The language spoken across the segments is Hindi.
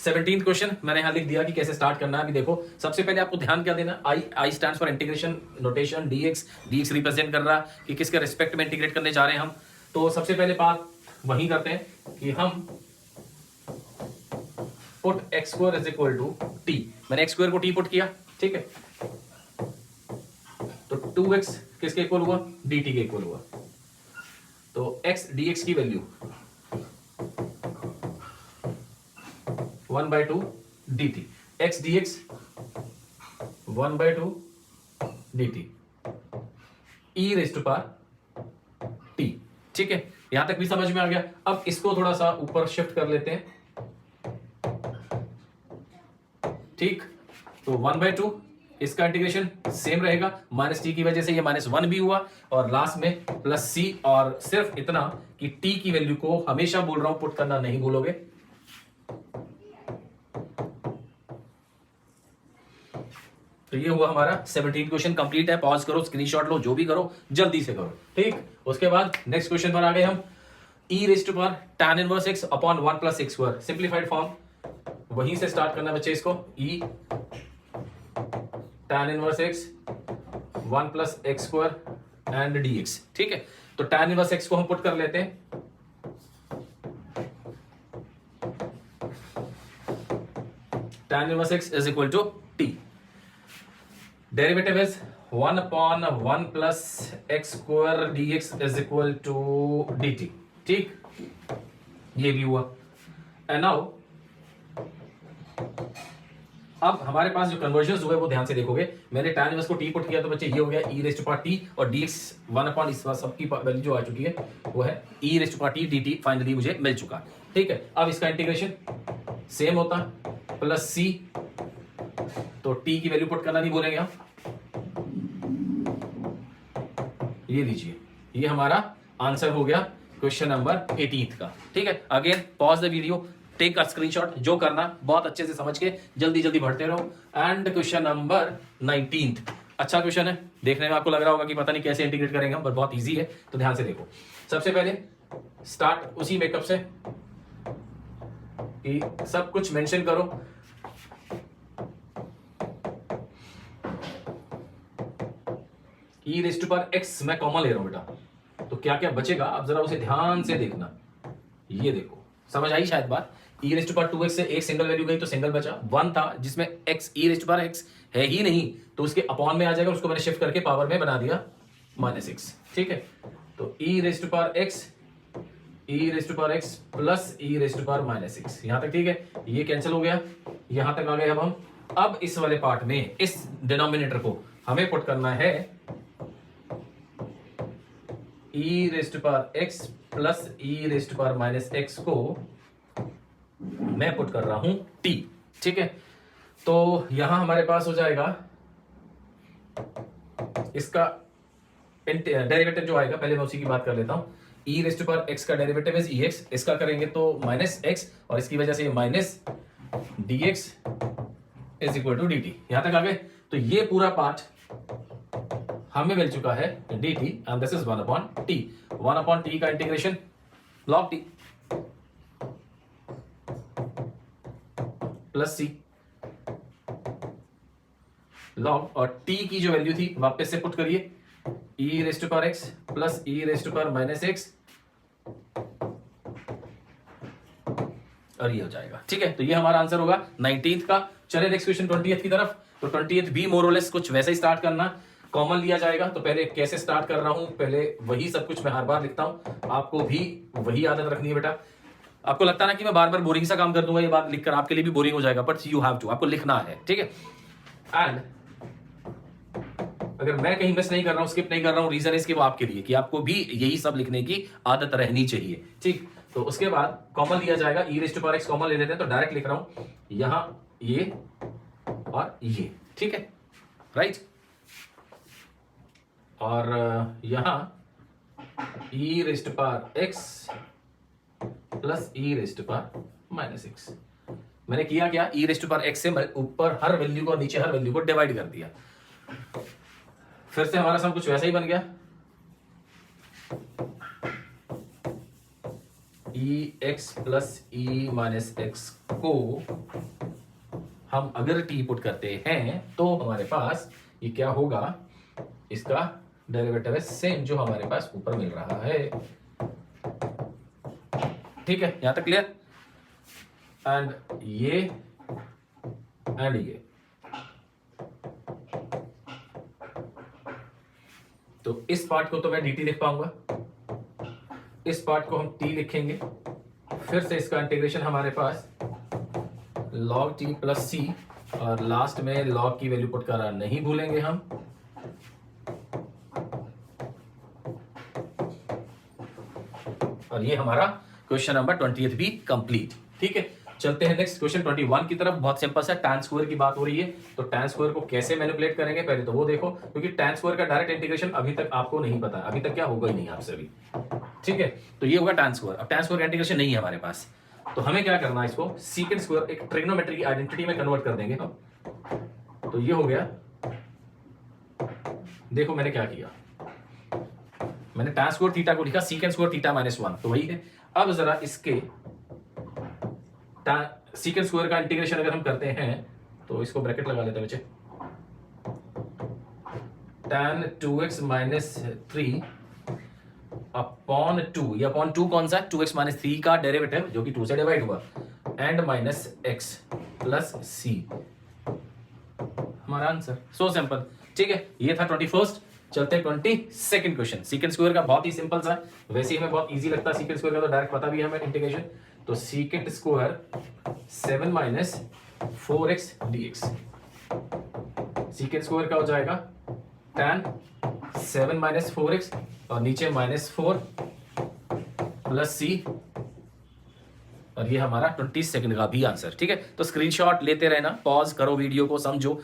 17th क्वेश्चन मैंने यहाँ लिख दिया कि कैसे स्टार्ट करना है। अभी देखो, सबसे पहले आपको ध्यान क्या देना, I stands for integration notation, dx represent कर रहा कि किसके रिस्पेक्ट में इंटीग्रेट करने जा रहे हैं हम। तो सबसे पहले बात वही करते हैं कि हम put x square is equal to t. मैंने एक्स स्क्वायर को टी पुट किया, ठीक है। तो 2x किसके इक्वल हुआ, dt के इक्वल हुआ। तो x dx की value 1/2 dt, x dx 1/2 dt e raise to power t, ठीक है। यहां तक भी समझ में आ गया। अब इसको थोड़ा सा ऊपर शिफ्ट कर लेते हैं, ठीक। तो 1/2 इसका इंटीग्रेशन सेम रहेगा, माइनस टी की वजह से ये -1 भी हुआ, और लास्ट में प्लस सी, और सिर्फ इतना कि टी की वैल्यू को हमेशा बोल रहा हूं पुट करना नहीं भूलोगे। तो ये हुआ हमारा 17 क्वेश्चन कंप्लीट है। पॉज करो, स्क्रीनशॉट लो, जो भी करो जल्दी से करो, ठीक। उसके बाद नेक्स्ट क्वेश्चन पर आ गए हम। e raise to power tan inverse x upon 1 plus x square, simplified form. वहीं से स्टार्ट करना बच्चे इसको, e tan inverse x 1 plus x square and dx, ठीक है। तो tan इनवर्स x को हम पुट कर लेते हैं, tan inverse x is equal to t। Derivative is 1 upon 1 plus x square dx is equal to dt, ठीक। ये भी हुआ। एंड नाउ अब हमारे पास जो कन्वर्जन्स हुए वो ध्यान से देखोगे। मैंने tan इनवर्स को t पुट किया, तो बच्चे ये हो गया e raise to power t, और dx 1 अपॉन इस बार सबकी वैल्यू जो आ चुकी है वो है e raise to power t dt, finally मुझे मिल चुका, ठीक है। अब इसका इंटीग्रेशन सेम होता प्लस c, तो t की वैल्यू पुट करना नहीं भूलेंगे हम। ये लीजिए, ये हमारा आंसर हो गया क्वेश्चन नंबर 18 का, ठीक है। Again pause the video, take a screenshot, जो करना बहुत अच्छे से समझ के जल्दी जल्दी बढ़ते रहो। एंड क्वेश्चन नंबर 19, अच्छा क्वेश्चन है, देखने में आपको लग रहा होगा कि पता नहीं कैसे इंटीग्रेट करेंगे हम, पर बहुत इजी है। तो ध्यान से देखो, सबसे पहले स्टार्ट उसी मेकअप से कि सब कुछ मेंशन करो। e raise to power x मैं कॉमन ले रहा हूं बेटा, तो क्या क्या बचेगा आप जरा उसे ध्यान से देखना। ये देखो, समझ आई शायद बात। e raise to power 2x से एक सिंगल वैल्यू गई तो सिंगल बचा, 1 था जिसमें x e raise to power x है ही नहीं, तो उसके अपॉन में आ जाएगा, उसको मैंने शिफ्ट करके पावर में बना दिया -x, ठीक है। तो e raise to power x plus e raise to power -x, यहां तक ठीक है। ये कैंसिल हो गया, यहां तक आ गए अब हम। अब इस वाले पार्ट में इस डिनोमिनेटर को हमें पुट करना है e raise to power x plus e raise to power -x को मैं पुट कर रहा हूं t, ठीक है। तो यहां हमारे पास हो जाएगा इसका डेरिवेटिव जो आएगा, पहले मैं उसी की बात कर लेता हूं। e raise to power x का डेरिवेटिव इज ex, इसका करेंगे तो -x, और इसकी वजह से minus dx is equal to dt। यहां तक आ गए। तो ये पूरा पार्ट हमें मिल चुका है dt, and this is 1 upon t। 1 upon t का integration log t plus c log, और t की जो वैल्यू थी वापस से पुट करिए, e raise to power x plus e raise to power -x, और ये हो जाएगा, ठीक है। तो ये हमारा आंसर होगा 19th का। चले नेक्स्ट क्वेश्चन 20th की तरफ। तो 20th भी मोर और लेस कुछ वैसे ही स्टार्ट करना, कॉमन लिया जाएगा। तो पहले कैसे स्टार्ट कर रहा हूं, पहले वही सब कुछ मैं हर बार लिखता हूं, आपको भी वही आदत रखनी है बेटा। आपको लगता है ना कि मैं बार बार बोरिंग सा काम कर दूंगा, ये बात लिखकर आपके लिए भी बोरिंग हो जाएगा, बट यू हैव टू, आपको लिखना है, ठीक है। एंड अगर मैं कहीं मिस नहीं कर रहा हूं, स्किप नहीं कर रहा हूं, रीजन इसके वो आपके लिए कि आपको भी यही सब लिखने की आदत रहनी चाहिए, ठीक। तो उसके बाद कॉमन लिया जाएगा, e raise to power x common ले लेते हैं, तो डायरेक्ट लिख रहा हूं यहां ये और ये, ठीक है, राइट। और यहां e raise to power x plus e raise to power -x। मैंने किया क्या, e raise to power x से ऊपर हर वैल्यू को और नीचे हर वैल्यू को डिवाइड कर दिया। फिर से हमारा सब कुछ वैसा ही बन गया। ई x plus E minus x को हम अगर टी पुट करते हैं तो हमारे पास ये क्या होगा, इसका डेरिवेटिव है सेम जो हमारे पास ऊपर मिल रहा है। ठीक है, यहां तक क्लियर। एंड ये एंड ये, तो इस पार्ट को तो मैं dt लिख पाऊंगा, इस पार्ट को हम t लिखेंगे, फिर से इसका इंटीग्रेशन हमारे पास log t प्लस c, और लास्ट में log की वैल्यू पुट करना नहीं भूलेंगे हम। और ये हमारा क्वेश्चन नंबर 20 भी कंप्लीट। ठीक है, चलते हैं नेक्स्ट क्वेश्चन 21 की तरफ। बहुत सिंपल सा, tan स्क्वायर की बात हो रही है, तो tan स्क्वायर को कैसे मैनिपुलेट करेंगे पहले तो वो देखो, क्योंकि tan स्क्वायर का डायरेक्ट इंटीग्रेशन अभी तक आपको नहीं पता, अभी तक क्या होगा ही नहीं आपसे अभी। ठीक है, तो ये होगा tan स्क्वायर। अब tan स्क्वायर का इंटीग्रेशन नहीं है हमारे पास, तो हमें क्या करना है, इसको सीकेंट स्क्वायर एक ट्रिग्नोमेट्री की आइडेंटिटी में कन्वर्ट कर देंगे हम। तो ये हो गया, देखो मैंने क्या किया, मैंने tan स्क्वायर थीटा को लिखा सीकेंट स्क्वायर थीटा माइनस 1, तो वही है। अब जरा इसके सीकेंट स्क्वायर का इंटीग्रेशन अगर हम करते हैं तो इसको ब्रैकेट लगा लेते हैं बच्चे, tan 2x माइनस 3 अपॉन 2, ये अपॉन 2 कौन सा है, 2x माइनस 3 का डेरिवेटिव जो कि 2 से डिवाइड हुआ, and minus x plus c, हमारा आंसर। So simple. ठीक है, ये था 21st। चलते हैं 22nd क्वेश्चन। सीकेंट स्क्वायर का बहुत ही सिंपल सा, वैसे ही हमें बहुत इजी लगता है सीकेंट स्क्वायर का, तो डायरेक्ट पता भी है हमें इंटीग्रेशन। तो secant square 7 minus 4x dx, secant square का हो जाएगा tan 7 माइनस 4x और नीचे माइनस 4 प्लस c, और ये हमारा 22nd का भी आंसर। ठीक है, तो स्क्रीनशॉट लेते रहना, पॉज करो वीडियो को, समझो,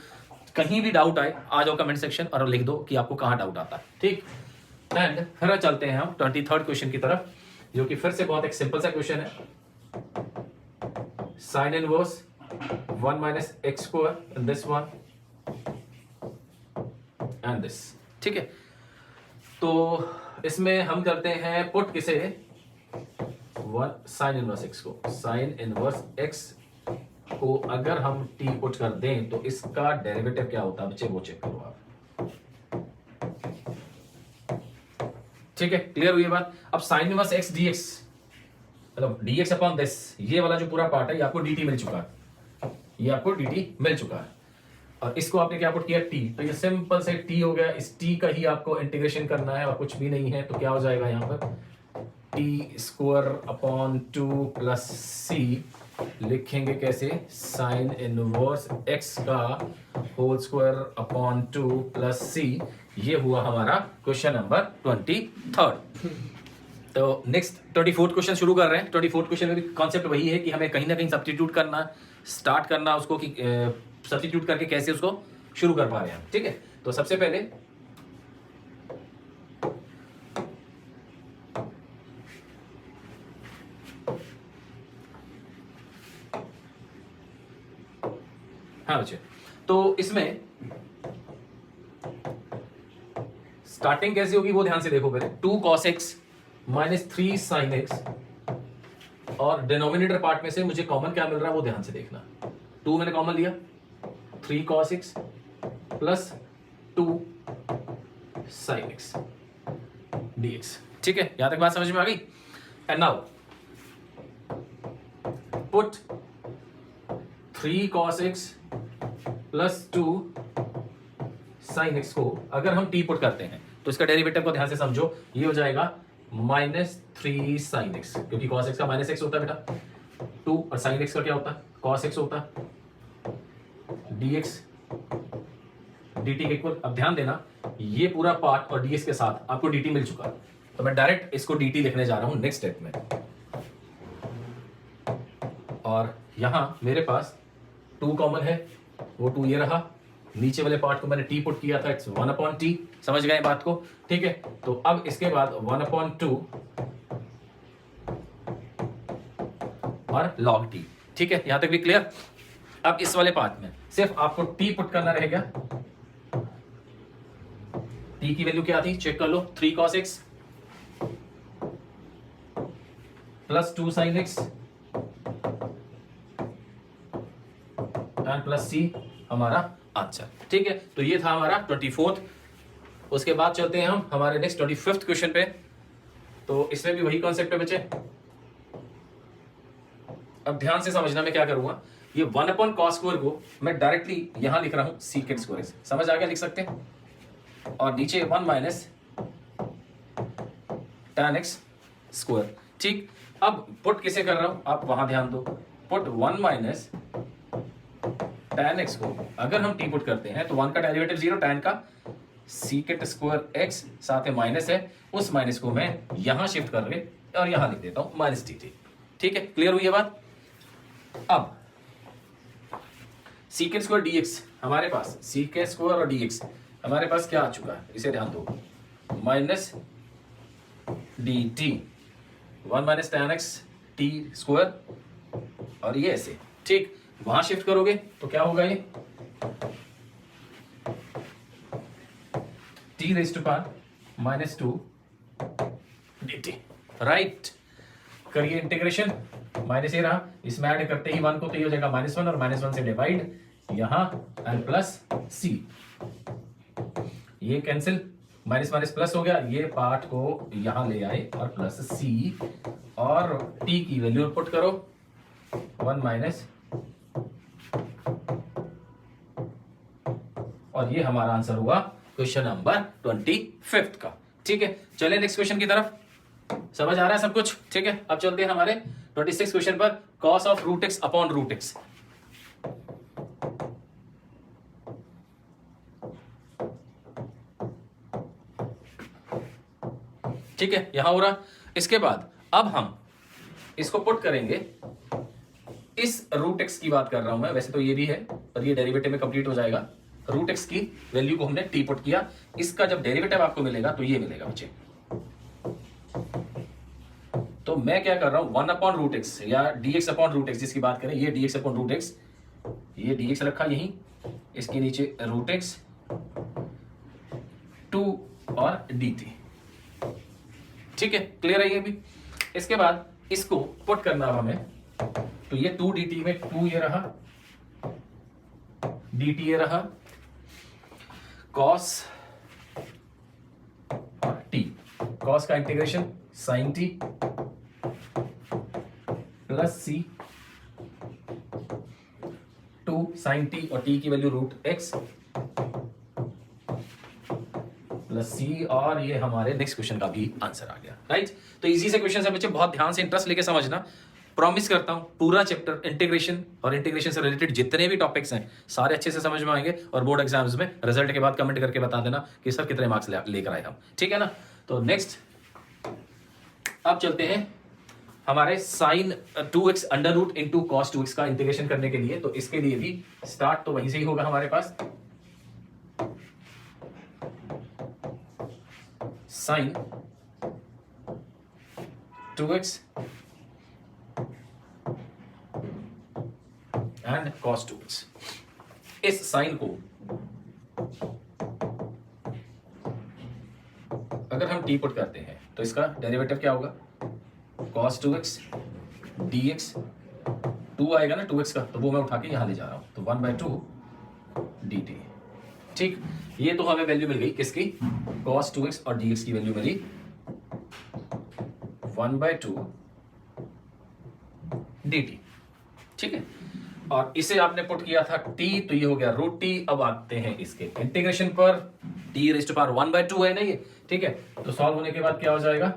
कहीं भी डाउट आए आ जाओ कमेंट सेक्शन और लिख दो कि आपको कहां डाउट आता है। ठीक, एंड फिर चलते हैं हम 23rd क्वेश्चन की तरफ, जो कि फिर से बहुत एक सिंपल सा क्वेश्चन है। Sine inverse 1 minus x square and this one and this. ठीक है, तो इसमें हम करते हैं पुट किसे, साइन इनवर्स एक्स को, साइन इनवर्स एक्स को अगर हम t पुट कर दें तो इसका डेरिवेटिव क्या होता है बच्चे, वो चेक करो आप। ठीक है, क्लियर हुई बात। अब साइन इनवर्स x dx, मतलब dx अपॉन दिस, ये वाला जो पूरा पार्ट है ये आपको dt मिल चुका है, ये आपको dt मिल चुका है, और इसको आपने क्या पुट किया t, तो ये सिंपल से t हो गया। इस t का ही आपको इंटीग्रेशन करना है और कुछ भी नहीं है, तो क्या हो जाएगा यहाँ पर t square upon 2 plus c, लिखेंगे कैसे, साइन इनवर्स x का whole square upon 2 plus c। ये हुआ हमारा क्वेश्चन नंबर 23rd। तो नेक्स्ट 24th क्वेश्चन शुरू कर रहे हैं। 24th क्वेश्चन में भी कॉन्सेप्ट वही है कि हमें कहीं ना कहीं सब्स्टिट्यूट करना, स्टार्ट करना उसको, कि सब्स्टिट्यूट करके कैसे उसको शुरू कर पा रहे हैं। ठीक है, तो सबसे पहले हाँ बच्चे, तो इसमें स्टार्टिंग कैसे होगी वो ध्यान से देखो पहले। 2 cos x minus 3 sin x, और डिनोमिनेटर पार्ट में से मुझे कॉमन क्या मिल रहा है वो ध्यान से देखना। 2 मैंने कॉमन लिया, 3 cos x plus 2 sin x dx। ठीक है, यहां तक बात समझ में आ गई। And now put 3 cos x plus 2 sin x को अगर हम t पुट करते हैं तो इसका डेरिवेटिव को ध्यान से समझो, ये हो जाएगा माइनस 3 sin x, क्योंकि cos x का माइनस x होता है बेटा, 2 और sin x का क्या होता है, cos x होता है, dx dt के इक्वल। अब ध्यान देना, ये पूरा पार्ट और dx के साथ आपको dt मिल चुका है, तो मैं डायरेक्ट इसको dt लिखने जा रहा हूं नेक्स्ट स्टेप में। और यहां मेरे पास 2 कॉमन है, वो 2 ये रहा, नीचे वाले पार्ट को मैंने t पुट किया था, इट्स 1 अपॉन t। समझ गए बात को। ठीक है, तो अब इसके बाद 1 अपॉन 2 और log t। ठीक है, यहां तक भी क्लियर। अब इस वाले पार्ट में सिर्फ आपको t पुट करना रहेगा। t की वैल्यू क्या थी चेक कर लो, 3 cos x plus 2 sine x and plus c हमारा आंसर। ठीक है, तो ये था हमारा 24th। उसके बाद चलते हैं हम हमारे नेक्स्ट 25th क्वेश्चन पे। तो इसमें भी वही कॉन्सेप्ट है बच्चे। अब ध्यान से समझना मैं क्या करूंगा, ये 1/cos² को मैं डायरेक्टली यहां लिख रहा हूं sec², समझ आ गया, लिख सकते हैं। और नीचे 1 - tan x²। ठीक, अब पुट किसे कर रहा हूं आप वहां ध्यान दो। पुट 1 - tan x को अगर हम टी पुट करते हैं तो 1 का डेरिवेटिव 0, tan का sec²x साथ में माइनस है, उस माइनस को मैं यहां शिफ्ट कर रहे और यहां लिख देता हूं -dt। ठीक है, क्लियर हुई ये बात। अब sec² dx हमारे पास, sec² और dx हमारे पास क्या आ चुका है, इसे ध्यान दो, -dt 1 - tan x t² और ये ऐसे। ठीक, वहां शिफ्ट करोगे तो क्या होगा, ये t⁻² dt। राइट, करिए इंटीग्रेशन, माइनस ये रहा, इसमें ऐड करते ही 1 को तो ये हो जाएगा -1 और -1 से डिवाइड यहां एंड प्लस c, ये कैंसिल, माइनस माइनस प्लस हो गया, ये पार्ट को यहां ले आए और प्लस c और t की वैल्यू पुट करो 1 और ये हमारा आंसर हुआ क्वेश्चन नंबर 25th का। ठीक है, चले नेक्स्ट क्वेश्चन की तरफ। समझ आ रहा है सब कुछ? ठीक है, अब चलते हैं हमारे 26 क्वेश्चन पर। cos of √x upon √x। ठीक है, यहां हो रहा। इसके बाद अब हम इसको पुट करेंगे, इस √x की बात कर रहा हूं मैं, वैसे तो ये भी है पर ये डेरिवेटिव में कंप्लीट हो जाएगा। √x की वैल्यू को हमने टी पुट किया, इसका जब डेरिवेटिव आपको मिलेगा तो ये मिलेगा बच्चे। तो मैं क्या कर रहा हूं, 1/√x या dx/√x जिसकी बात करें, ये dx/√x, ये dx रखा यहीं, इसके नीचे √x 2 और dt। ठीक है, क्लियर है ये भी। इसके बाद इसको पुट करना अब हमें, तो ये 2 dt में 2 ये रहा, dt ये रहा, cos और t, cos का integration sin t plus c 2 sin t और t की वैल्यू √x प्लस c, और ये हमारे नेक्स्ट क्वेश्चन का भी आंसर आ गया। राइट, तो इजी से क्वेश्चन है बच्चे, बहुत ध्यान से इंटरेस्ट लेके समझना। प्रॉमिस करता हूं पूरा चैप्टर इंटीग्रेशन और इंटीग्रेशन से रिलेटेड जितने भी टॉपिक्स हैं सारे अच्छे से समझ में आएंगे, और बोर्ड एग्जाम्स में रिजल्ट के बाद कमेंट करके बता देना कि सर कितने मार्क्स लेकर आए हम। ठीक है ना, तो नेक्स्ट अब चलते हैं हमारे sin 2x √ into cos 2x का इंटीग्रेशन करने के लिए। तो इसके लिए भी स्टार्ट तो वहीं से ही होगा हमारे पास, sin 2x and cos 2x। इस साइन को अगर हम टी पुट करते हैं तो इसका डेरिवेटिव क्या होगा, cos 2x dx, 2 आएगा ना 2x का, तो वो मैं उठा के यहां ले जा रहा हूं, तो 1/2 dt। ठीक, ये तो हमें वैल्यू मिल गई किसकी, cos 2x और dx की वैल्यू मिली 1/2 dt। ठीक है, और इसे आपने पुट किया था t, तो ये हो गया √t। अब आते हैं इसके इंटीग्रेशन पर, t⁻1/2 है ना ये। ठीक है, तो सॉल्व होने के बाद क्या हो जाएगा,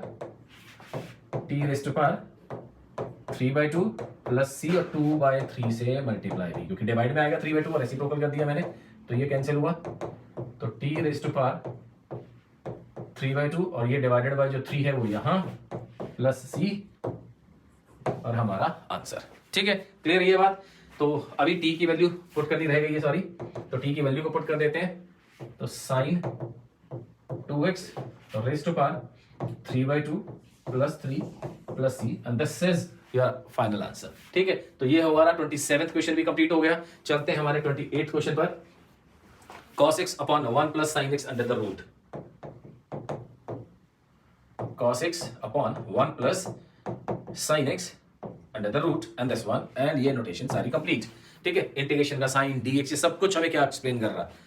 t⁻3/2 प्लस c और 2/3 से मल्टीप्लाई भी, क्योंकि डिवाइड में आएगा 3/2 और रेसिप्रोकल कर दिया मैंने, तो ये कैंसिल हुआ, तो t⁻3/2 और ये डिवाइडेड बाय जो 3 है वो यहां, प्लस c और हमारा आंसर। ठीक है, क्लियर ये बात। तो अभी t की वैल्यू पुट करनी रह गई है, सॉरी, तो t की वैल्यू को पुट कर देते हैं, तो sin 2x √3/2 plus 3 plus c, and this is your final answer. ठीक है, तो ये हमारा 27th क्वेश्चन भी कंप्लीट हो गया। चलते हैं हमारे 28th क्वेश्चन पर। cos x upon 1 plus sin x under the root, cos x upon 1 plus sine x under the root and this one, and ये नोटेशन सारी कंप्लीट। ठीक है, इंटीग्रेशन का साइन डी एक्स, ये सब कुछ हमें क्या एक्सप्लेन कर रहा है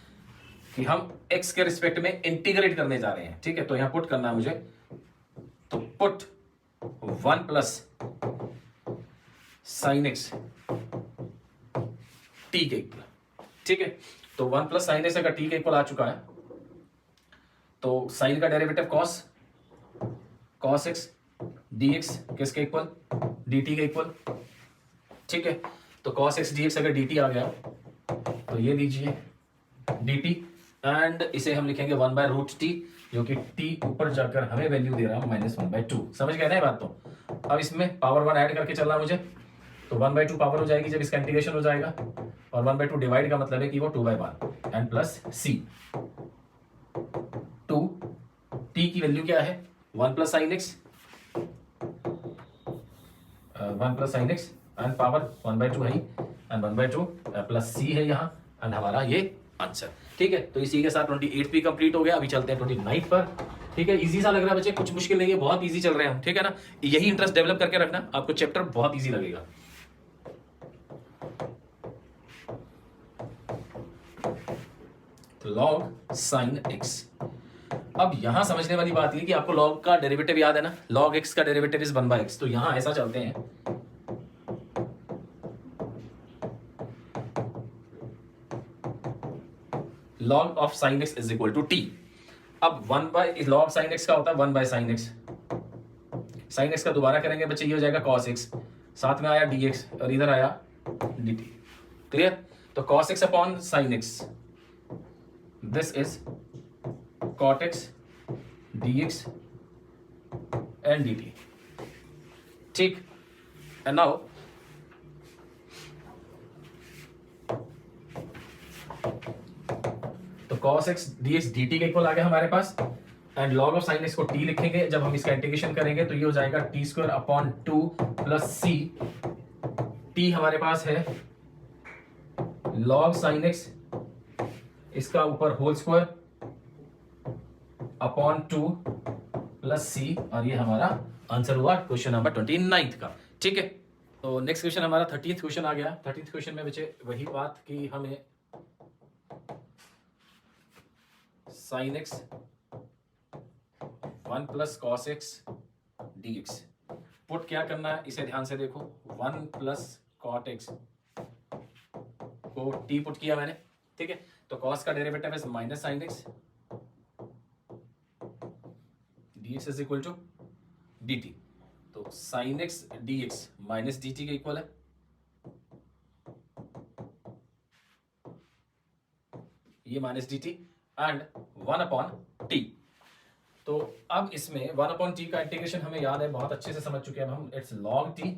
कि हम x के रिस्पेक्ट में इंटीग्रेट करने जा रहे हैं। ठीक है, तो यहां पुट करना है मुझे, तो put 1 plus sine x T के इक्वल। ठीक है, तो 1 प्लस साइन एक्स अगर टी के इक्वल आ चुका है तो साइन का derivative cos x D x किसके इक्वल, डी टी के इक्वल। ठीक है, तो कॉस एक्स डी एक्स अगर डी टी आ गया तो ये लीजिए डी टी, एंड इसे हम लिखेंगे 1/√t, जो कि t ऊपर जाकर हमें वैल्यू दे रहा हूं -1/2। समझ गए ना ये बात? तो अब इसमें पावर 1 ऐड करके चलना मुझे, तो 1/2 पावर हो जाएगी जब इसका इंटीग्रेशन हो जाएगा, और 1/2 डिवाइड का मतलब है कि वो 2/1 एंड प्लस c 2, t की वैल्यू क्या है 1 plus sine x, 1 plus sine x and power 1/2 है एंड 1/2 प्लस c है यहाँ, एंड हमारा ये आंसर। ठीक है, तो इसी के साथ 28 भी कंप्लीट हो गया। अभी चलते हैं 29 पर। ठीक है, इजी सा लग रहा है बच्चे, कुछ मुश्किल नहीं है, बहुत इजी चल रहे हैं हम। ठीक है ना, यही इंटरेस्ट डेवलप करके रखना, आपको चैप्टर बहुत इजी लगेगा। लॉग साइन एक्स, अब यहां समझने वाली बात ये कि आपको लॉग का डेरिवेटिव याद है ना, लॉग एक्स का डेरिवेटिव इज 1/x। तो यहां ऐसा चलते हैं, log of sin x is equal to t। अब 1/log sin x का होता है 1/sin x, sin x का दोबारा करेंगे बच्चे, ये हो जाएगा cos x, साथ में आया dx और इधर आया dt। क्लियर? तो cos x upon sin x, this is cot x dx and dt। ठीक, and now cos x dx dt के इक्वल आ गया हमारे पास, and log of sin x को t लिखेंगे, जब हम इसका इंटीग्रेशन करेंगे तो ये हो जाएगा t² upon 2 plus c, t हमारे पास है log sin x, इसका ऊपर whole square upon 2 plus c, और ये हमारा आंसर हुआ क्वेश्चन नंबर 29 का। ठीक है, तो नेक्स्ट क्वेश्चन हमारा 30th क्वेश्चन आ गया। 30th क्वेश्चन में बच्चे वही बात कि हमें sin x 1 plus cos x dx put क्या करना है, इसे ध्यान से देखो। 1 प्लस cot x को t पुट किया मैंने। ठीक है, तो cos का डेरिवेटिव है minus sin x dx is equal to dt। तो sin x dx minus dt के इक्वल है, ये minus dt and 1 upon t. तो अब इसमें 1 अपॉन टी का इंटीग्रेशन हमें याद है, बहुत अच्छे से समझ चुके हैं हम। It's log t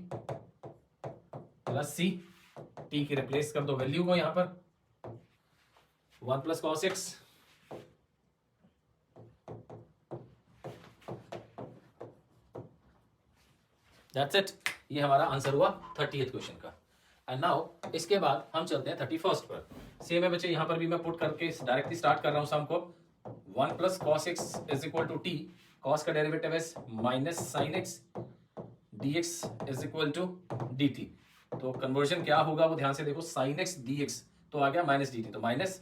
plus c, T की रिप्लेस कर दो वैल्यू को यहां पर, 1 plus cos x that's it. ये हमारा आंसर हुआ 30th क्वेश्चन का। एंड नाउ इसके बाद हम चलते हैं 31st पर। सेम है बच्चे, यहां पर भी मैं पुट करके डायरेक्टली स्टार्ट कर रहा हूं सम को। 1 plus cos x is equal to t, cos का डेरिवेटिव है minus sin x dx is equal to dt। तो कन्वर्जन क्या होगा वो ध्यान से देखो, sin x dx तो आ गया माइनस dt, तो माइनस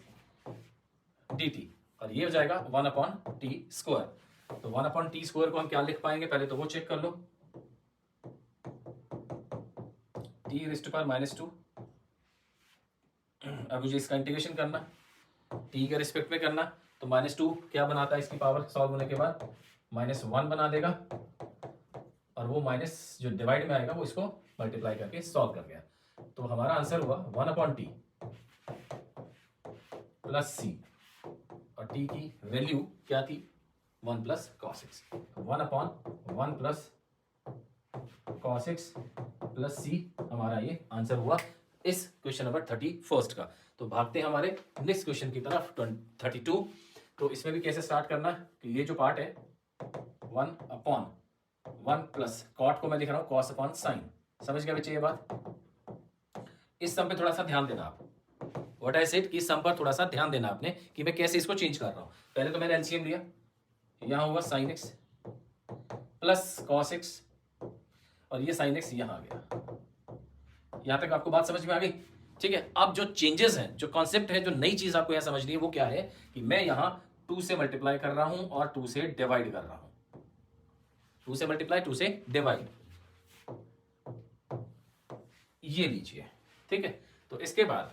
dt, और ये हो जाएगा 1 अपॉन टी स्क्वायर। तो 1 अपॉन टी स्क्वायर को हम क्या लिख पाएंगे, पहले तो वो चेक कर लो। t रेज़ टू पावर -2, अब मुझे इसका इंटीग्रेशन करना, t के रिस्पेक्ट में करना, तो -2 क्या बनाता है इसकी पावर सॉल्व होने के बाद, -1 बना देगा, और वो माइनस जो डिवाइड में आएगा वो इसको मल्टीप्लाई करके सॉल्व कर गया। तो हमारा आंसर हुआ 1 अपॉन टी प्लस सी, और टी की वैल्यू क्या थी 1 plus cos x, 1 upon 1 plus cos x plus c, हमारा ये आंसर हुआ इस क्वेश्चन नंबर 31 का। तो भागते हैं हमारे नेक्स्ट क्वेश्चन की तरफ 32। तो इसमें भी कैसे स्टार्ट करना है कि ये जो पार्ट है 1 अपॉन 1 प्लस कॉट को मैं लिख रहा हूँ cos अपॉन साइन। समझ गया बच्चे ये बात? इस सम पे थोड़ा सा ध्यान देना आप, व्हाट आई सेड कि सम पर थोड़ा सा ध्यान देना आपने कि मैं कैसे इसको चेंज कर रहा हूँ। पहले तो मैंने एलसीएम लिया, यहाँ हुआ sin x plus cos x, और ये साइन एक्स यहाँ आ गया। यहां तक आपको बात समझ में आ गई? ठीक है, अब जो चेंजेस हैं, जो कॉन्सेप्ट है, जो नई चीज आपको यहां समझनी है वो क्या है कि मैं यहां 2 से मल्टीप्लाई कर रहा हूं और 2 से डिवाइड कर रहा हूं। 2 से मल्टीप्लाई, 2 से डिवाइड, ये लीजिए। ठीक है, तो इसके बाद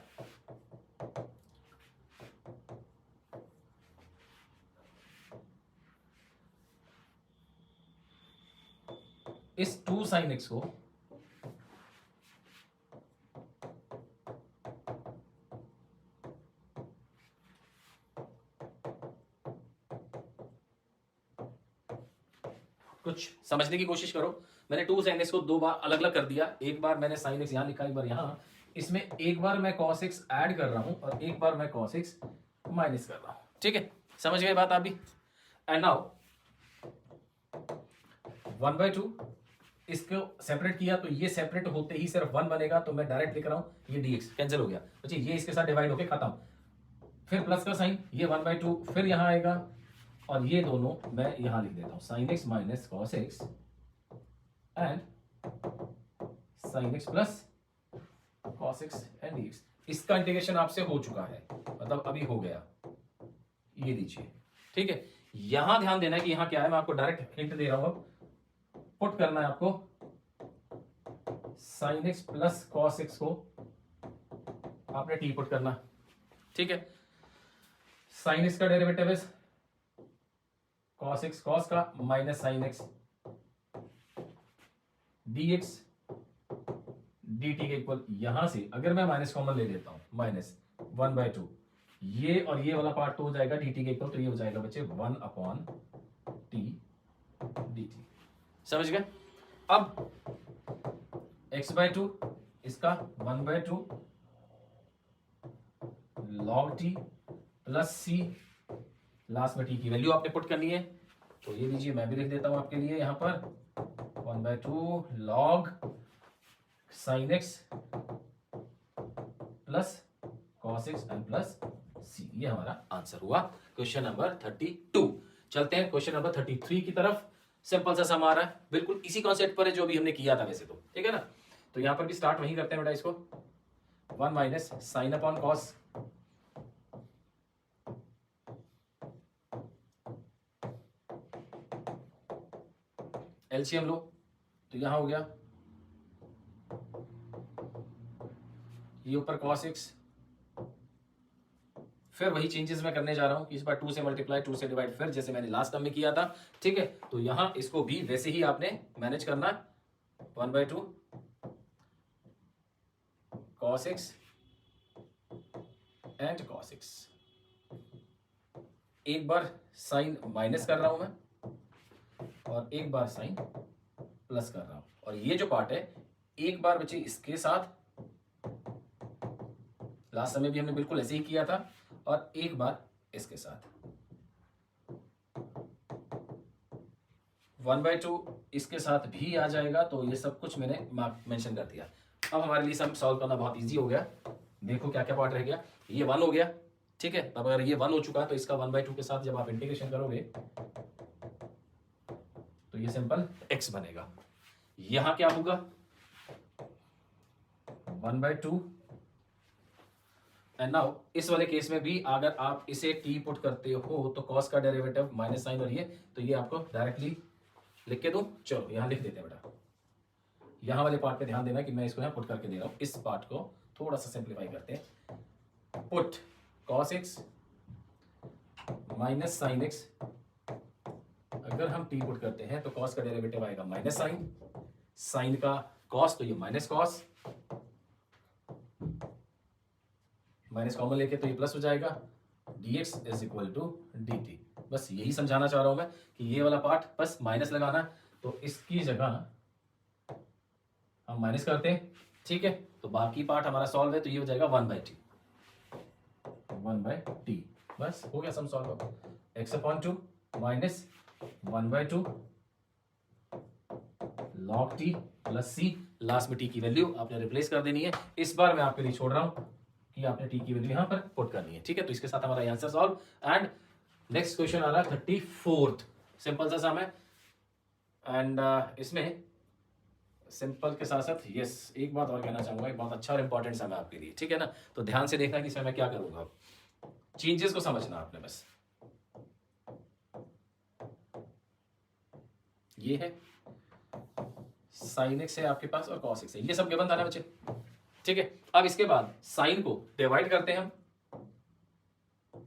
इस 2 sin x को कुछ समझने की कोशिश करो। मैंने 2 sin x को 2 बार अलग अलग कर दिया। एक बार मैंने sin x यहां लिखा, एक बार यहां। इसमें एक बार मैं cos x ऐड कर रहा हूं और एक बार मैं cos x माइनस कर रहा हूं। ठीक है, समझ गए बात आप भी? एंड नाउ 1/2 इसको सेपरेट किया तो ये सेपरेट होते ही सिर्फ 1 बनेगा, तो मैं डायरेक्ट लिख रहा हूं ये dx कैंसिल हो गया। बच्चे ये इसके साथ डिवाइड होके खत्म। फिर प्लस का साइन, ये 1/2 फिर यहां आएगा और ये दोनों मैं यहां लिख देता हूं, sin x minus cos x and sin x plus cos x and dx। इसका इंटीग्रेशन आपसे हो चुका है, मतलब अभी हो गया, ये लीजिए। ठीक है, यहां ध्यान देना है कि यहां क्या है, मैं आपको डायरेक्ट हिंट दे रहा हूं। अब पुट करना है आपको sin x plus cos x को आपने t पुट करना। ठीक है, sin x का डेरिवेटिव है cos x, cos का minus sin x dx dt के इक्वल, यहां से अगर मैं माइनस कॉमन ले लेता हूं, माइनस 1/2, ये और ये वाला पार्ट तो हो जाएगा dt के इक्वल, तो ये हो जाएगा बच्चे 1/t dt। समझ गए? अब x/2 इसका 1/2 log t plus c, last में t की वैल्यू आपने पुट करनी है। तो ये लीजिए, मैं भी लिख देता हूं आपके लिए यहां पर 1/2 log sin x plus cos x and plus c। ये हमारा आंसर हुआ क्वेश्चन नंबर 32। चलते हैं क्वेश्चन नंबर 33 की तरफ। सिंपल सा सम आ रहा है, बिल्कुल इसी कॉन्सेप्ट पर है जो अभी हमने किया था वैसे तो। ठीक है ना, तो यहां पर भी स्टार्ट वहीं करते हैं बेटा इसको। 1 minus sine upon cos, LCM लो तो यहां हो गया, ये ऊपर cos x, फिर वही चेंजेस मैं करने जा रहा हूं कि इस बार 2 से मल्टीप्लाई, 2 से डिवाइड, फिर जैसे मैंने लास्ट टर्म में किया था। ठीक है, तो यहां इसको भी वैसे ही आपने मैनेज करना, 1/2 cos x and cos x। एक बार साइन माइनस कर रहा हूं मैं और एक बार साइन प्लस कर रहा हूं, और ये जो पार्ट है एक बार बच्चे इसके साथ, लास्ट समय भी हमने बिल्कुल ऐसे ही किया था, और एक बार इसके साथ 1/2 इसके साथ भी आ जाएगा। तो ये सब कुछ मैंने मेंशन कर दिया। अब हमारे लिए सम सॉल्व करना बहुत इजी हो गया। देखो क्या क्या पार्ट रह गया, ये 1 हो गया। ठीक है, अब अगर ये 1 हो चुका है तो इसका 1/2 के साथ जब आप इंटीग्रेशन करोगे तो ये सिंपल x बनेगा। यहां क्या होगा, 1/2 एंड नाउ इस वाले केस में भी अगर आप इसे t पुट करते हो तो cos का डेरिवेटिव माइनस साइन और ये, तो ये आपको डायरेक्टली लिख के दूं। चलो यहां लिख देते हैं बेटा। यहां वाले पार्ट पे ध्यान देना कि मैं इसको यहां पुट करके दे रहा हूं। इस पार्ट को थोड़ा सा सिंप्लीफाई करते हैं। Put cos x minus sine x, अगर हम t पुट करते हैं तो cos का डेरिवेटिव आएगा माइनस साइन, साइन का cos तो ये माइनस cos, माइनस कॉमन लेके तो ये प्लस हो जाएगा, dx is equal to dt। बस यही समझाना चाह रहा हूं मैं कि ये वाला पार्ट बस माइनस लगाना, तो इसकी जगह हम माइनस करते हैं। ठीक है, तो बाकी पार्ट हमारा सॉल्व है, तो ये हो जाएगा 1/t, 1/t। बस हो गया sum solve. x/2 minus 1/2 log t plus c, last में t की वैल्यू आपने रिप्लेस कर देनी है। इस बार मैं आपके लिए छोड़ रहा हूं कि आपने t की वैल्यू यहां पर पुट करनी है। ठीक है, तो इसके साथ हमारा answer solve. And next question आ रहा है 34th। सिंपल सा सम है एंड इसमें सिंपल के साथ साथ यस एक बात और कहना चाहूंगा, एक बहुत अच्छा और इंपॉर्टेंट सम है आपके लिए, ठीक है ना। तो ध्यान से देखना कि इसमें मैं क्या करूंगा, चेंजेस को समझना आपने बस। ये है साइन एक्स है आपके पास और कॉस एक्स है, ये सब गिवन था ना बच्चे, ठीक है। अब इसके बाद साइन को डिवाइड करते हैं हम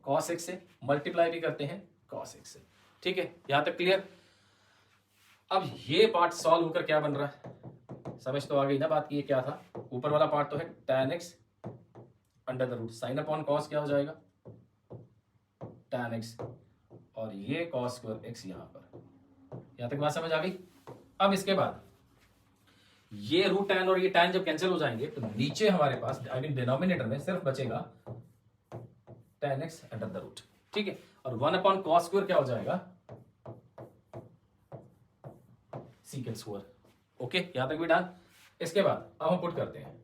कॉस एक्स से, मल्टीप्लाई भी करते हैं कॉस एक्स से, ठीक है, यहां तक क्लियर। अब ये पार्ट सॉल्व होकर क्या बन रहा है, समझ तो आ गई ना बात की, ये क्या था, ऊपर वाला पार्ट तो है tan x under the root sine upon cos क्या हो जाएगा tan x, और ये कॉस स्क्वायर x यहां पर, यहां तक बात समझ आ गई। अब इसके बाद ये रूट tan और ये tan जब कैंसिल हो जाएंगे तो नीचे हमारे पास आई मीन डिनोमिनेटर में सिर्फ बचेगा tan x under the root, ठीक है, और 1 अपॉन कॉस स्क्वायर क्या हो जाएगा सीकेंट स्क्वायर, ओके, यहां तक भी डन। इसके बाद अब हम पुट करते हैं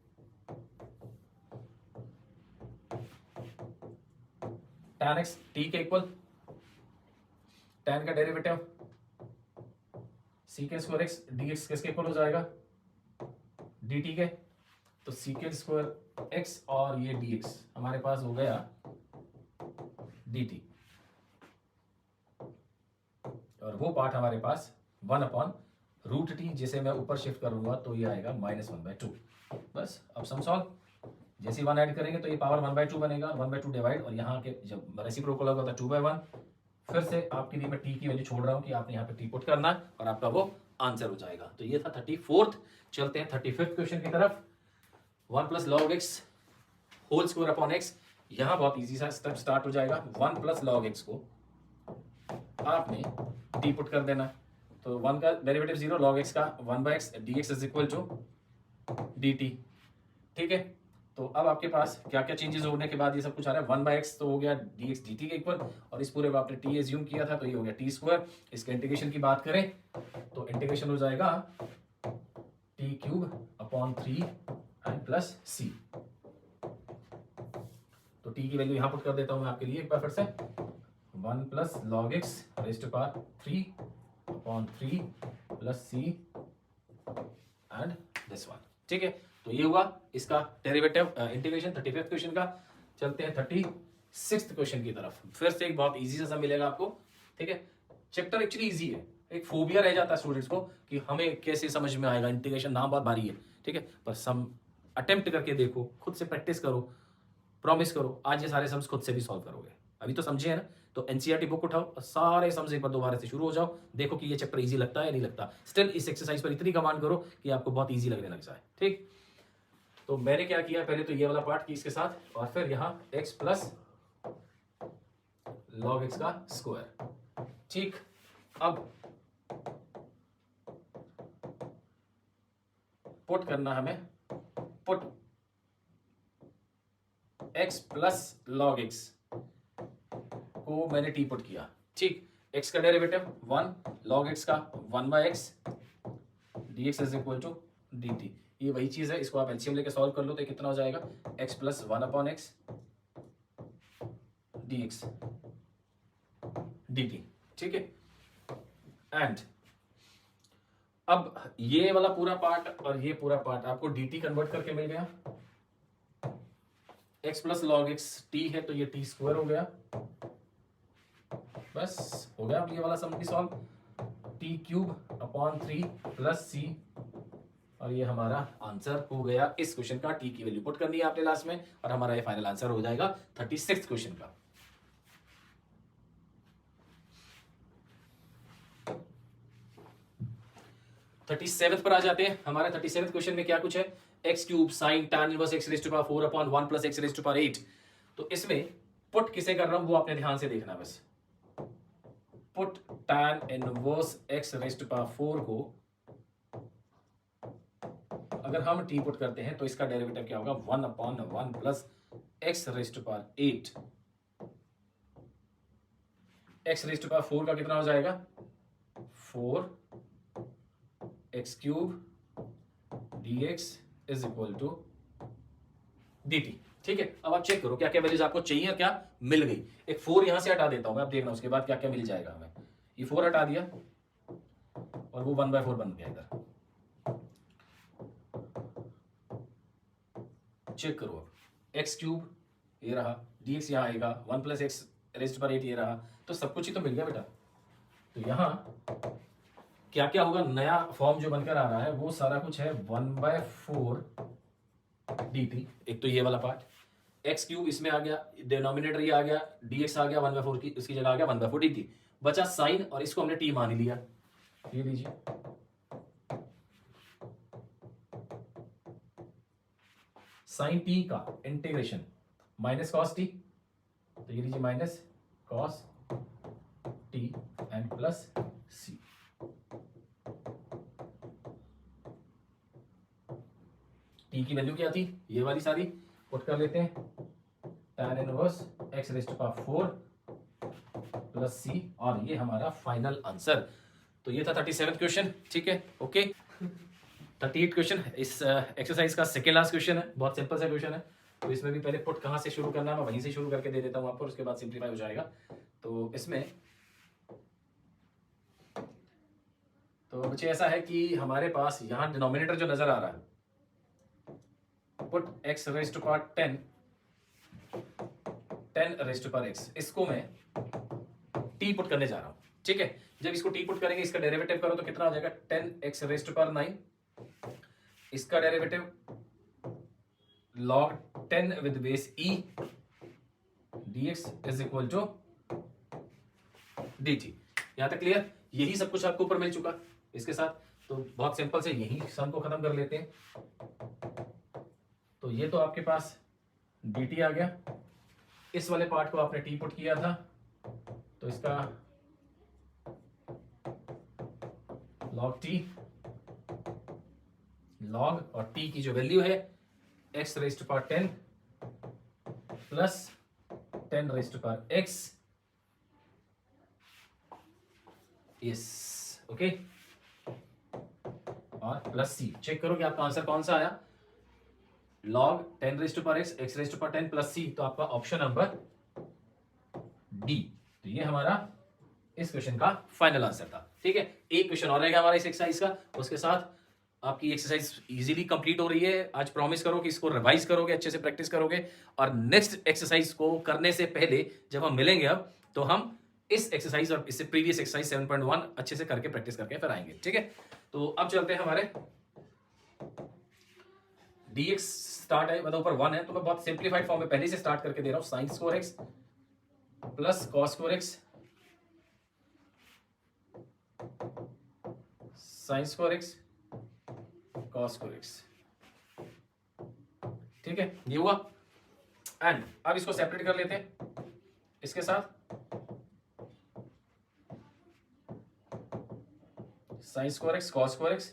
tan x t के इक्वल, tan का derivative secant square x dx किसके इक्वल हो जाएगा dt के, तो सीकेंट स्क्वायर x और ये dx हमारे पास हो गया dt, और वो पार्ट हमारे पास 1 अपॉन रूट टी, जिसे मैं ऊपर शिफ्ट करूंगा तो ये आएगा -1/2। बस अब सम सॉल्व, जैसे 1 ऐड करेंगे तो ये पावर 1/2 बनेगा, 1/2 डिवाइड, और यहाँ के जब रेसिप्रोकल होगा तो 2/1। फिर से आपके लिए मैं टी की वैल्यू छोड़ रहा हूँ कि आपने यहाँ पे टी पुट करना और आपका वो आंसर हो जाएगा। तो ये था 34th। चलते हैं 35th क्वेश्चन की तरफ। 1 plus log x whole square upon x, यहाँ बहुत इजी सा स्टेप स्टार्ट हो जाएगा। 1 प्लस लॉग एक्स को आपने टी पुट कर देना, तो 1 का डेरिवेटिव 0, लॉग एक्स का 1/x, dx is equal to dt, ठीक है। तो अब आपके पास क्या क्या चेंजेस होने के बाद ये सब कुछ आ रहा है, 1/x तो हो गया dx dt के इक्वल, और इस पूरे को आपने t एज्यूम किया था तो ये हो गया t स्क्वायर। इसके इंटीग्रेशन की बात करें तो इंटीग्रेशन हो जाएगा t³ upon 3 and plus c। तो t की वैल्यू यहां पुट कर देता हूं मैं आपके लिए एक बार फिर से, 1 plus log x raise to power 3 upon 3 plus c and this one, ठीक है। तो ये हुआ इसका डेरिवेटिव इंटीग्रेशन 35th क्वेश्चन का। चलते हैं 36th क्वेश्चन की तरफ। फिर से एक बहुत इजी सा मिलेगा आपको, ठीक है। चैप्टर एक्चुअली इजी है, एक फोबिया रह जाता है स्टूडेंट्स को कि हमें कैसे समझ में आएगा, इंटीग्रेशन नाम बहुत भारी है, ठीक है, पर सम अटेम्प्ट करके देखो, खुद से प्रैक्टिस करो, प्रॉमिस करो आज ये सारे सम्स खुद से भी सॉल्व करोगे। अभी तो समझे है ना, तो एनसीईआरटी बुक उठाओ और सारे सम्स एक बार दोबारा से शुरू हो जाओ, देखो कि ये चैप्टर इजी लगता है या नहीं लगता। स्टिल इस एक्सरसाइज पर इतनी कमांड करो कि आपको बहुत इजी लगने लग जाए, ठीक। तो मैंने क्या किया, पहले तो ये वाला पार्ट की इसके साथ, और फिर यहां x प्लस लॉग एक्स का स्क्वायर, ठीक। अब पुट करना हमें, put x plus log x को मैंने टी पुट किया, ठीक। x का डेरिवेटिव 1, लॉग x का 1/x, dx is equal to dt। ये वही चीज है, इसको आप एलसीएम लेके सॉल्व कर लो तो ये कितना हो जाएगा, x plus 1 upon x dx dt, ठीक है। एंड अब ये वाला पूरा पार्ट और ये पूरा पार्ट आपको dt कन्वर्ट करके मिल गया। x plus log x t है तो ये t स्क्वायर हो गया, बस हो गया। अब ये वाला सम भी solve, t³ upon 3 plus c, और ये हमारा आंसर हो गया इस क्वेश्चन का। टी की वैल्यू पुट करनी है आपने लास्ट में, और हमारा ये फाइनल आंसर हो जाएगा 36th क्वेश्चन का। थर्टी सेवेंथ पर आ जाते हैं। हमारे 37th क्वेश्चन में क्या कुछ है, x³ sine tan inverse x raise to power 4 upon 1 plus x raise to power 8। तो इसमें पुट किसे कर रहा हूं वो आपने ध्यान से देखना, बस put tan inverse x raise to power 4 को अगर हम t पुट करते हैं तो इसका डेरिवेटिव क्या होगा, 1 upon 1 plus x raise to power 8। x raise to power 4 का कितना हो जाएगा, 4x³ dx is equal to dt, ठीक है। अब आप चेक करो क्या क्या वैल्यूज आपको चाहिए और क्या मिल गई। एक 4 यहां से हटा देता हूं मैं, अब देखना उसके बाद क्या क्या मिल जाएगा हमें। ये 4 हटा दिया और वो 1/4 बन गया इधर, चेक करो अब एक्स क्यूब ये रहा, डी एक्स यहाँ आएगा, 1 प्लस एक्स रेस्ट पर 8 ये रहा, तो सब कुछ ही तो मिल गया बेटा। तो यहाँ क्या क्या होगा, नया फॉर्म जो बनकर आ रहा है वो सारा कुछ है 1/4 dt, एक तो ये वाला पार्ट, एक्स क्यूब इसमें आ गया, डिनोमिनेटर ये आ गया, dx आ गया 1/4 की, इसकी जगह आ गया 1/4 dt, बचा साइन और इसको हमने t मान लिया, ये लीजिए। साइन t का इंटीग्रेशन माइनस कॉस t, तो ये लीजिए minus cos t and plus c। t की वैल्यू क्या थी, ये वाली सारी पुट कर लेते हैं, tan inverse x raise to power 4 plus c, और ये हमारा फाइनल आंसर। तो ये था 37th क्वेश्चन, ठीक है, ओके। 38 क्वेश्चन इस एक्सरसाइज का सेकेंड लास्ट क्वेश्चन है, बहुत सिंपल सा क्वेश्चन है। तो इसमें भी पहले पुट कहाँ से शुरू करना है मैं वहीं से शुरू करके दे देता हूँ आपको, उसके बाद सिंप्लीफाई हो जाएगा। तो इसमें तो बच्चे ऐसा है कि हमारे पास यहाँ डिनोमिनेटर जो नजर आ रहा है, put x raise to power 10 raise to power x, इसको मैं t पुट करने जा रहा हूँ, ठीक है। जब इसको t पुट करेंगे, इसका डेरिवेटिव करो तो कितना हो जाएगा, 10x रेज़ टू पावर 9, इसका derivative log 10 with base e dx is equal to dt। यहां तक क्लियर, यही सब कुछ आपको ऊपर मिल चुका इसके साथ। तो बहुत सिंपल से यही सम को खत्म कर लेते हैं। तो ये तो आपके पास dt आ गया, इस वाले पार्ट को आपने t पुट किया था, तो इसका log t, log और t की जो वैल्यू है x raise to power 10 plus 10 raise to power x, yes, okay, और प्लस c। चेक करो कि आपका आंसर कौन सा आया, log 10 raise to power x, x raise to power 10 plus c, तो आपका ऑप्शन नंबर डी। तो ये हमारा इस क्वेश्चन का फाइनल आंसर था, ठीक है। एक क्वेश्चन और रहेगा हमारा इस एक्सरसाइज का, उसके साथ आपकी एक्सरसाइज इजीली कंप्लीट हो रही है। आज प्रॉमिस करो कि इसको रिवाइज करोगे, अच्छे से प्रैक्टिस करोगे, और नेक्स्ट एक्सरसाइज को करने से पहले जब हम मिलेंगे अब, तो हम इस एक्सरसाइज और इससे प्रीवियस एक्सरसाइज 7.1 अच्छे से करके प्रैक्टिस करके फिर आएंगे, ठीक है। तो अब चलते हैं हमारे dx स्टार्ट है, मतलब ऊपर 1 है, तो मैं बहुत सिंप्लीफाइड फॉर्म में पहले से स्टार्ट करके दे रहा हूं, sine square x plus cos square x, sine square x cos square x, ठीक है, ये हुआ। एंड अब इसको सेपरेट कर लेते हैं इसके साथ, sine square x cos square x,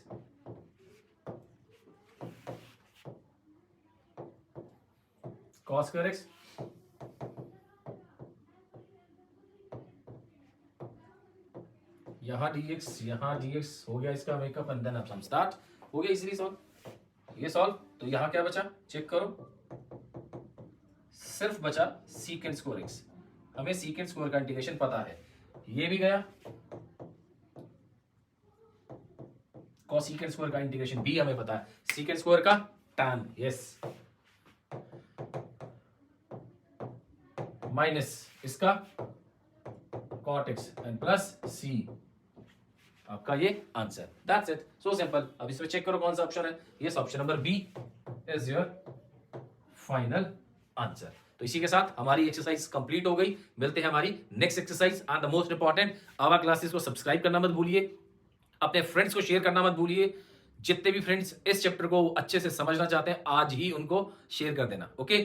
cos square x, यहाँ dx हो गया इसका मेकअप, एंड देन अब हम स्टार्ट हो गया इजीली सॉल्व, ये सॉल्व। तो यहाँ क्या बचा, चेक करो, सिर्फ बचा सीकेंट स्क्वायर x, हमें सीकेंट स्क्वायर का इंटीग्रेशन पता है, ये भी गया, कॉसीकेंट स्क्वायर का इंटीग्रेशन भी हमें पता है, सीकेंट स्क्वायर का tan, यस, माइनस इसका cot x and plus c, आपका ये answer, that's it, so simple. अब इसमें चेक करो कौन सा ऑप्शन है, yes, option number B is your final answer. तो इसी के साथ हमारी एक्सरसाइज कंप्लीट हो गई। मिलते हैं हमारी next exercise, and the most important, our classes को सब्सक्राइब करना मत भूलिए, अपने फ्रेंड्स को शेयर करना मत भूलिए। जितने भी फ्रेंड्स इस चैप्टर को अच्छे से समझना चाहते हैं, आज ही उनको शेयर कर देना, ओके।